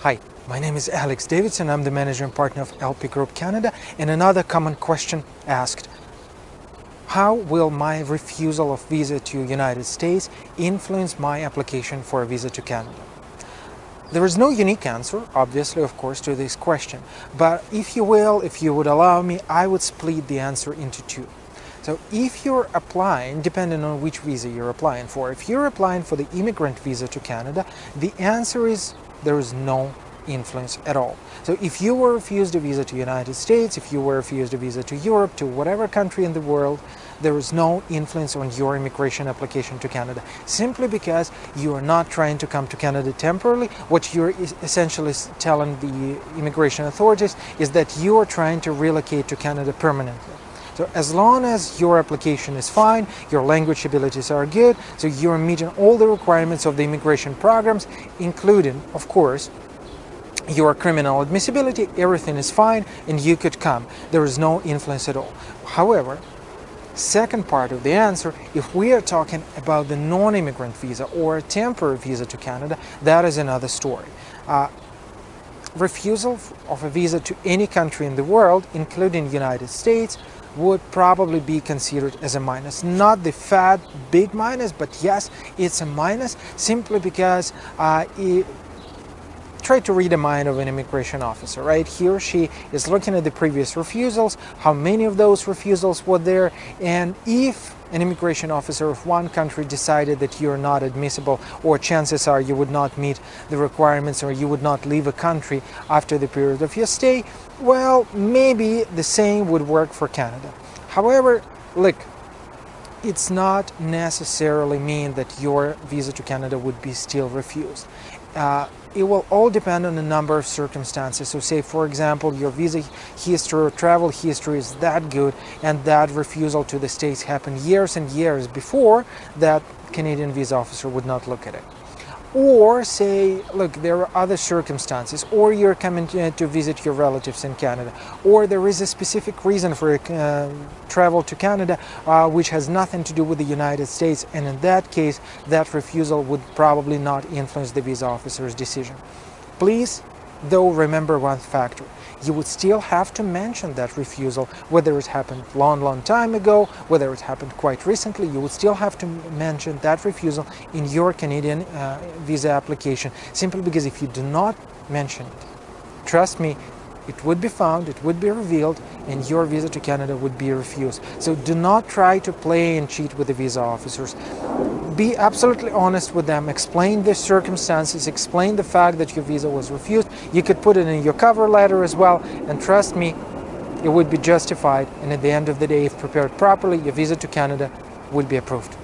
Hi, my name is Alex Davidson. I'm the manager and partner of LP Group Canada. And another common question asked, how will my refusal of visa to United States influence my application for a visa to Canada? There is no unique answer, obviously, of course, to this question. But if you would allow me, I would split the answer into two. So if you're applying, depending on which visa you're applying for, if you're applying for the immigrant visa to Canada, the answer is there is no influence at all. So if you were refused a visa to United States, if you were refused a visa to Europe, to whatever country in the world, there is no influence on your immigration application to Canada, simply because you are not trying to come to Canada temporarily. What you're essentially telling the immigration authorities is that you are trying to relocate to Canada permanently. So as long as your application is fine, your language abilities are good, so you're meeting all the requirements of the immigration programs, including, of course, your criminal admissibility, everything is fine and you could come. There is no influence at all. However, second part of the answer, if we are talking about the non-immigrant visa or a temporary visa to Canada, that is another story. Refusal of a visa to any country in the world, including the United States, would probably be considered as a minus. Not the fat big minus, but yes, it's a minus simply because try to read the mind of an immigration officer, right? He or she is looking at the previous refusals, how many of those refusals were there, and if an immigration officer of one country decided that you're not admissible, or chances are you would not meet the requirements, or you would not leave a country after the period of your stay, well, maybe the same would work for Canada. However, look, it's not necessarily mean that your visa to Canada would be still refused. It will all depend on a number of circumstances. So say, for example, your visa history or travel history is that good and that refusal to the States happened years and years before, that Canadian visa officer would not look at it. Or say, look, there are other circumstances, or you're coming to visit your relatives in Canada, or there is a specific reason for travel to Canada which has nothing to do with the United States, and in that case, that refusal would probably not influence the visa officer's decision. Please, though, remember one factor. You would still have to mention that refusal, whether it happened long time ago, whether it happened quite recently. You would still have to mention that refusal in your Canadian visa application, simply because if you do not mention it, trust me, it would be found, it would be revealed, and your visa to Canada would be refused. So do not try to play and cheat with the visa officers. Be absolutely honest with them, explain the circumstances, explain the fact that your visa was refused. You could put it in your cover letter as well, and trust me, it would be justified, and at the end of the day, if prepared properly, your visa to Canada would be approved.